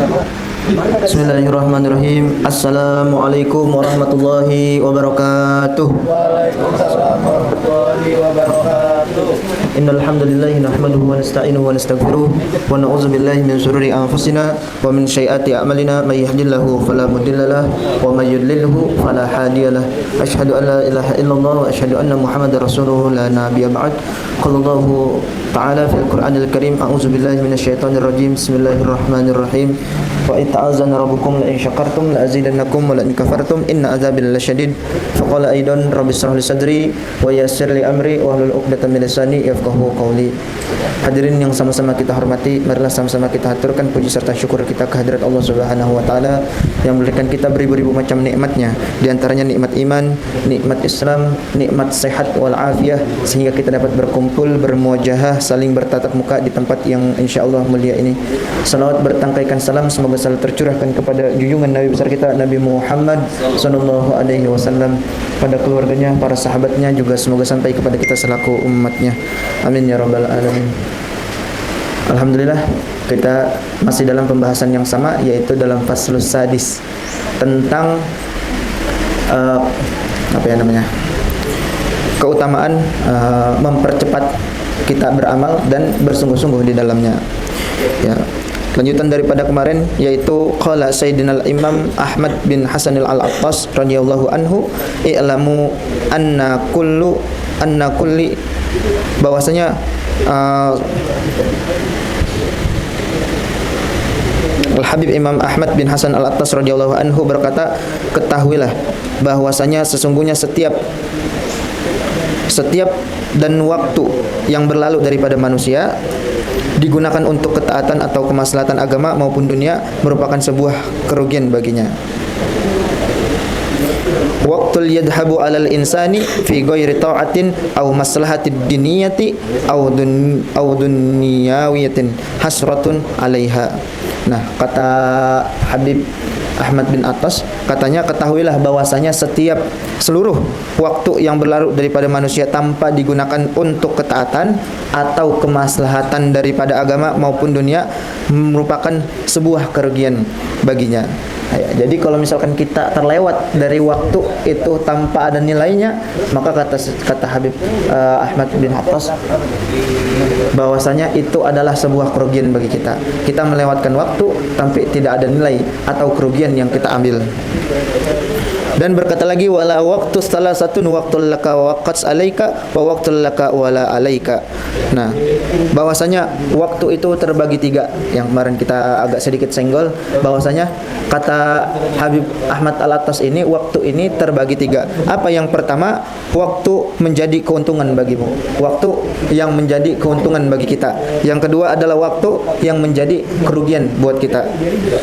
Bismillahirrahmanirrahim. Assalamualaikum warahmatullahi wabarakatuh. Waalaikumsalam warahmatullahi wabarakatuh. Innal hamdalillah nahmaduhu wa nasta'inuhu wa nastaghfiruh wa na'udzu billahi min shururi anfusina wa min sayyiati a'malina may yahdihillahu fala mudhillalah wa may yudlilhu fala hadiyalah. Asyhadu an la ilaha illallah wa asyhadu anna Muhammadar rasulullah la nabiyya ba'd. Qala Allahu ta'ala fil Qur'anil Karim a'udzu billahi minasyaitonir rajim. Bismillahirrahmanirrahim. Wa ta'azzana rabbukum la in syakartum la azidannakum wa la in kafartum inna azabi lasyadid. Faqala aidan rabbi shrah li sadri wa yassir li amri wa hlul 'uqdatam min lisani yafqahu qawli. Hadirin yang sama-sama kita hormati, marilah sama-sama kita haturkan puji serta syukur kita kehadirat Allah Subhanahu wa taala yang memberikan kita beribu-ribu macam nikmatnya, di antaranya nikmat iman, nikmat Islam, nikmat sehat wal afiyah, sehingga kita dapat berkumpul, bermuajahah, saling bertatap muka di tempat yang insyaallah mulia ini. Salawat bertangkaikan salam semoga selalu tercurahkan kepada junjungan Nabi besar kita Nabi Muhammad sallallahu alaihi wasallam, pada keluarganya, para sahabatnya, juga semoga sampai kepada kita selaku umatnya. Amin ya rabbal alamin. Alhamdulillah, kita masih dalam pembahasan yang sama, yaitu dalam faslus sadis tentang keutamaan mempercepat kita beramal dan bersungguh-sungguh di dalamnya. Ya, lanjutan daripada kemarin, yaitu qala Sayyidina Imam Ahmad bin Hasan al-Attas radhiyallahu anhu, i'lamu anna kulli, bahwasanya Al-Habib Imam Ahmad bin Hasan al-Attas radhiyallahu anhu berkata, ketahuilah bahwasanya sesungguhnya setiap dan waktu yang berlalu daripada manusia digunakan untuk ketaatan atau kemaslahatan agama maupun dunia merupakan sebuah kerugian baginya. Waqtul yadhabu 'alal insani fi ghairi ta'atin aw maslahatid diniyati aw dunyawiyatin hasratun 'alaiha. Nah, kata Habib Ahmad bin Attas, katanya ketahuilah bahwasanya seluruh waktu yang berlalu daripada manusia tanpa digunakan untuk ketaatan atau kemaslahatan daripada agama maupun dunia merupakan sebuah kerugian baginya. Ya, jadi kalau misalkan kita terlewat dari waktu itu tanpa ada nilainya, maka kata Habib Ahmad bin Attas bahwasanya itu adalah sebuah kerugian bagi kita. Kita melewatkan waktu tapi tidak ada nilai atau kerugian yang kita ambil. Dan berkata lagi, wala waqtu salasatun waqtul laka wa waqats alaika wa waqtul laka wala alaika. Nah, bahwasanya waktu itu terbagi tiga, yang kemarin kita agak sedikit senggol, bahwasanya kata Habib Ahmad al-Attas ini, waktu ini terbagi tiga. Apa yang pertama? Waktu menjadi keuntungan bagimu, waktu yang menjadi keuntungan bagi kita. Yang kedua adalah waktu yang menjadi kerugian buat kita,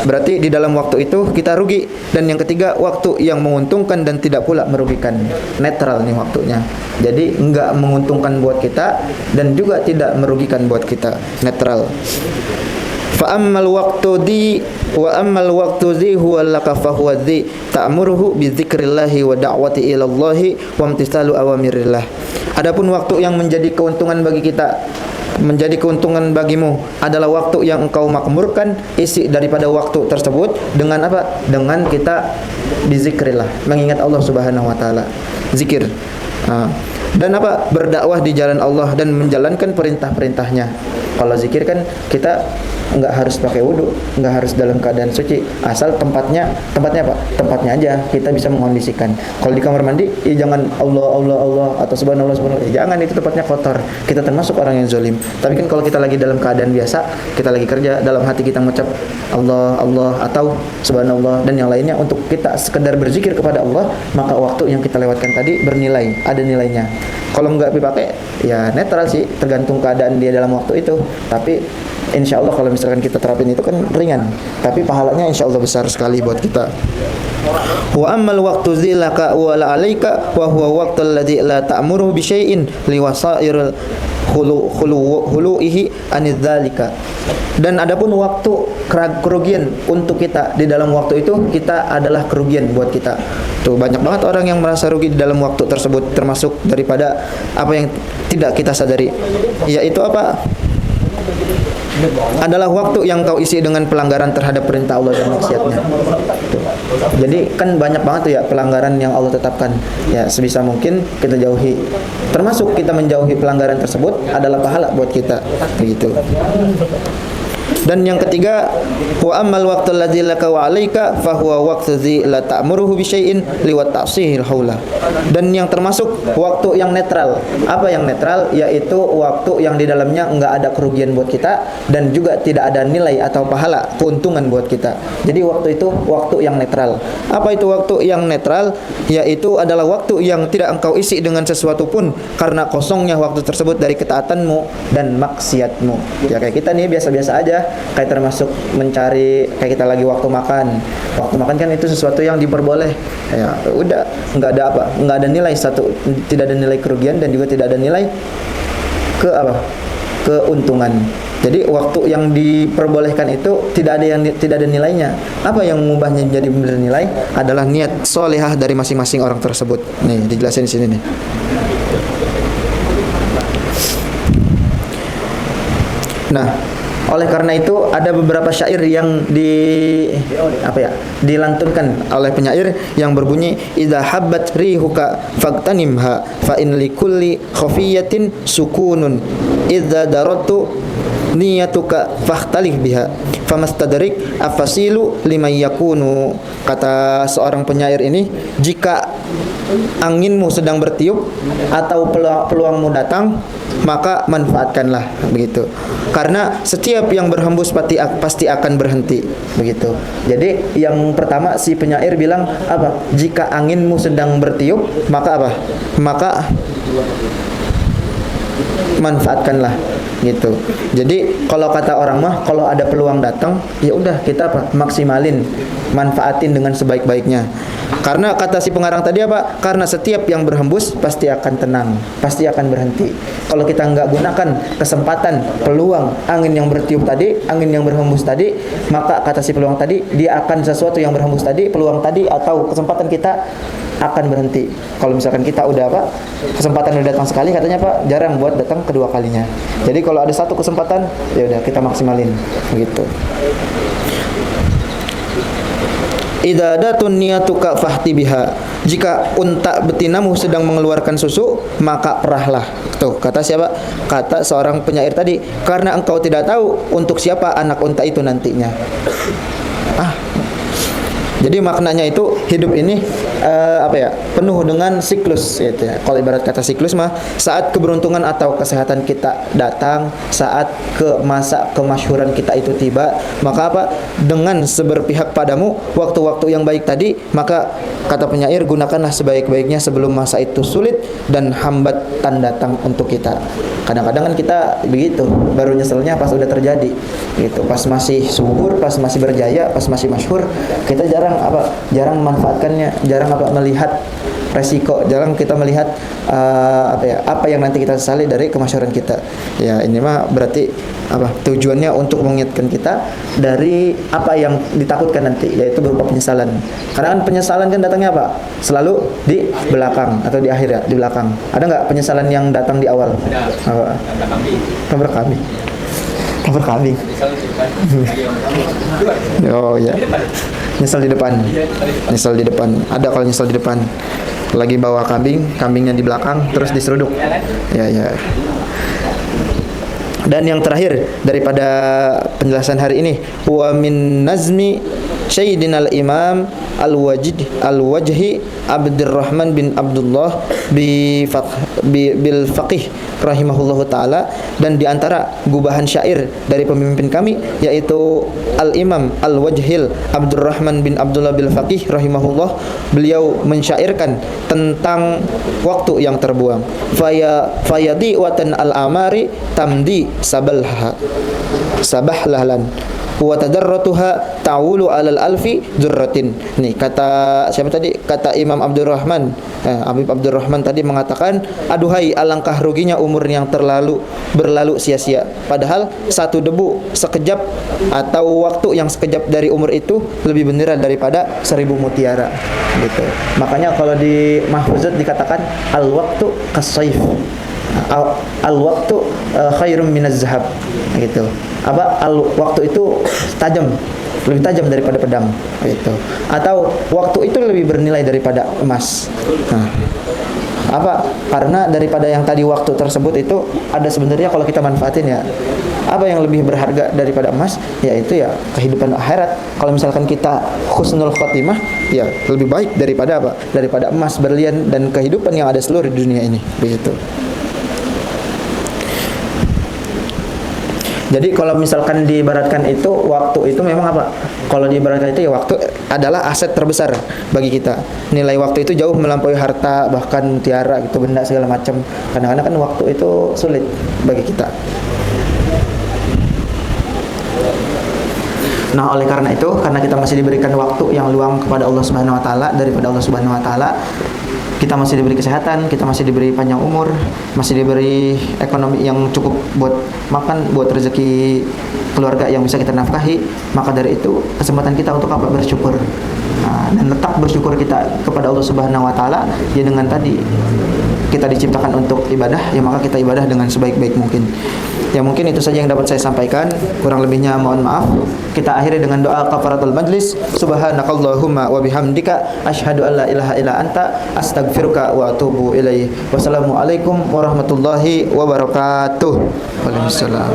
berarti di dalam waktu itu kita rugi. Dan yang ketiga, waktu yang menguntungkan dan tidak pula merugikan. Netral nih waktunya, jadi enggak menguntungkan buat kita dan juga tidak merugikan buat kita, netral. Fa ammal waqtu dhi huwa laka fa huwa dhi ta'muruhu bi dzikrillahi wa da'wati ila Allahi wa imtithalu awamirillah. Adapun waktu yang menjadi keuntungan bagi kita, menjadi keuntungan bagimu adalah waktu yang engkau makmurkan isi daripada waktu tersebut dengan apa? Dengan kita bizikrillah, mengingat Allah Subhanahu wa taala, zikir. Dan apa? Berdakwah di jalan Allah dan menjalankan perintah-perintahnya. Kalau zikir kan kita enggak harus pakai wudu, enggak harus dalam keadaan suci, asal tempatnya apa? Tempatnya aja kita bisa mengkondisikan. Kalau di kamar mandi, jangan Allah atau subhanallah, jangan, itu tempatnya kotor. Kita termasuk orang yang zalim. Tapi kan kalau kita lagi dalam keadaan biasa, kita lagi kerja, dalam hati kita mengucap Allah atau subhanallah dan yang lainnya untuk kita sekedar berzikir kepada Allah, maka waktu yang kita lewatkan tadi bernilai, ada nilainya. Kalau enggak dipakai, ya netral sih, tergantung keadaan dia dalam waktu itu. Tapi insya Allah kalau misalkan kita terapin itu kan ringan, tapi pahalanya insya Allah besar sekali buat kita. Wa ammal waqtu zilaka wa la alaika wa huwa waqtul ladzi la ta'muru bi syai'in liwasairil khulu'ihi anidzalika. Dan adapun waktu kerugian untuk kita di dalam waktu itu, kita adalah kerugian buat kita. Tuh banyak banget orang yang merasa rugi di dalam waktu tersebut, termasuk daripada apa yang tidak kita sadari, yaitu apa? adalah waktu yang kau isi dengan pelanggaran terhadap perintah Allah dan maksiatnya. Tuh. Jadi kan banyak banget tuh ya pelanggaran yang Allah tetapkan. Ya sebisa mungkin kita jauhi. Termasuk kita menjauhi pelanggaran tersebut adalah pahala buat kita. Begitu. Dan yang ketiga, wa ammal waqtul ladzi laka wa 'alaika fa huwa waqtu dzi la ta'muruhu bi syai'in liwat ta'sihil haula. Dan yang termasuk waktu yang netral. Apa yang netral? Yaitu waktu yang di dalamnya enggak ada kerugian buat kita dan juga tidak ada nilai atau pahala, keuntungan buat kita. Jadi waktu itu waktu yang netral. Apa itu waktu yang netral? Yaitu adalah waktu yang tidak engkau isi dengan sesuatu pun karena kosongnya waktu tersebut dari ketaatanmu dan maksiatmu. Ya kayak kita nih biasa-biasa aja, kayak termasuk mencari, kayak kita lagi waktu makan. Waktu makan kan itu sesuatu yang diperboleh. Ya udah, nggak ada apa, nggak ada nilai satu, tidak ada nilai kerugian dan juga tidak ada nilai keuntungan. Jadi waktu yang diperbolehkan itu tidak ada nilainya. Apa yang mengubahnya menjadi bernilai adalah niat solehah dari masing-masing orang tersebut. Nih dijelasin di sini nih. Nah, oleh karena itu ada beberapa syair yang dilantunkan oleh penyair yang berbunyi idza habbat rihuka faqtanimha fa in likulli khafiyatin sukunun idza daratu niyatuka fahtalih biha famastadrik afasilu liman yakunu. Kata seorang penyair ini, jika anginmu sedang bertiup atau peluangmu datang, maka manfaatkanlah, begitu. Karena setiap yang berhembus pasti akan berhenti, begitu. Jadi yang pertama si penyair bilang apa? Jika anginmu sedang bertiup, maka apa? Maka manfaatkanlah, gitu. Jadi kalau kata orang mah, kalau ada peluang datang, ya udah kita maksimalin, manfaatin dengan sebaik-baiknya. Karena kata si pengarang tadi apa? Karena setiap yang berhembus pasti akan tenang, pasti akan berhenti. Kalau kita nggak gunakan kesempatan, peluang, angin yang bertiup tadi, angin yang berhembus tadi, maka kata si peluang tadi, dia akan sesuatu yang berhembus tadi, peluang tadi atau kesempatan kita akan berhenti. Kalau misalkan kita udah kesempatan udah datang sekali, katanya jarang buat datang kedua kalinya. Jadi kalau ada satu kesempatan, ya udah kita maksimalin, begitu. Idza datun niyatuka fahti biha. Jika unta betinamu sedang mengeluarkan susu, maka perahlah. Tuh, kata siapa? Kata seorang penyair tadi, karena engkau tidak tahu untuk siapa anak unta itu nantinya. Jadi maknanya itu hidup ini penuh dengan siklus, gitu ya. Kalau ibarat kata siklus mah, saat keberuntungan atau kesehatan kita datang, saat masa kemasyhuran kita itu tiba, maka dengan seberpihak padamu waktu-waktu yang baik tadi, maka kata penyair gunakanlah sebaik-baiknya sebelum masa itu sulit dan hambatan datang untuk kita. Kadang-kadang kan kita begitu, baru nyeselnya pas udah terjadi, gitu. Pas masih subur, pas masih berjaya, pas masih masyhur, kita jarang memanfaatkannya, jarang melihat resiko, jarang kita melihat apa yang nanti kita sesali dari kemasyhuran kita. Ya ini mah berarti tujuannya untuk mengingatkan kita dari apa yang ditakutkan nanti, yaitu berupa penyesalan. Karena kan penyesalan kan datangnya selalu di belakang atau di akhir, ya, di belakang. Ada nggak penyesalan yang datang di awal? Tabrak kambing. Oh ya. Nyesel di depan. Ada kalau nyesel di depan. Lagi bawa kambingnya di belakang, terus diseruduk. Ya. Dan yang terakhir daripada penjelasan hari ini, wa min nazmi Sayyidina al-Imam al-Wajhi Abdurrahman bin Abdullah bil faqih rahimahullahu taala, dan di antara gubahan syair dari pemimpin kami yaitu Al-Imam Al-Wajhil Abdurrahman bin Abdullah bil faqih rahimahullah, beliau mensyairkan tentang waktu yang terbuang. Fayadi watan al-amari tamdi sabahlahlan wa tadarratuha ta'ulu alal alfi dzurratin. Nih kata siapa tadi? Kata Imam Abdurrahman, Habib Abdurrahman tadi mengatakan, aduhai alangkah ruginya umur yang berlalu sia-sia. Padahal satu debu sekejap atau waktu yang sekejap dari umur itu lebih beneran daripada 1000 mutiara, gitu. Makanya kalau di Mahfuzat dikatakan al-waqtu kas-sayf. Al-waqtu khairum minaz zahab gitu. Waktu itu tajam, lebih tajam daripada pedang gitu. Atau waktu itu lebih bernilai daripada emas. Nah, karena daripada yang tadi waktu tersebut itu ada sebenarnya kalau kita manfaatin ya, apa yang lebih berharga daripada emas, yaitu ya kehidupan akhirat. Kalau misalkan kita husnul khotimah, ya lebih baik daripada daripada emas, berlian, dan kehidupan yang ada seluruh di dunia ini, begitu. Jadi kalau misalkan diibaratkan itu, waktu itu memang kalau diibaratkan itu ya, waktu adalah aset terbesar bagi kita. Nilai waktu itu jauh melampaui harta, bahkan mutiara gitu, benda segala macam. Kadang-kadang kan waktu itu sulit bagi kita. Nah, oleh karena itu, karena kita masih diberikan waktu yang luang kepada Allah Subhanahu wa taala, daripada Allah Subhanahu wa taala, kita masih diberi kesehatan, kita masih diberi panjang umur, masih diberi ekonomi yang cukup buat makan, buat rezeki keluarga yang bisa kita nafkahi. Maka dari itu kesempatan kita untuk bersyukur. Dan letak bersyukur kita kepada Allah Subhanahu wa taala ya dengan tadi kita diciptakan untuk ibadah, ya maka kita ibadah dengan sebaik-baik mungkin. Ya mungkin itu saja yang dapat saya sampaikan, kurang lebihnya mohon maaf. Kita akhiri dengan doa kafaratul majlis. Subhanakallahumma wa bihamdika asyhadu an la ilaha illa anta astaghfiruka wa atubu ilaik. Wassalamualaikum warahmatullahi wabarakatuh. Waalaikumsalam.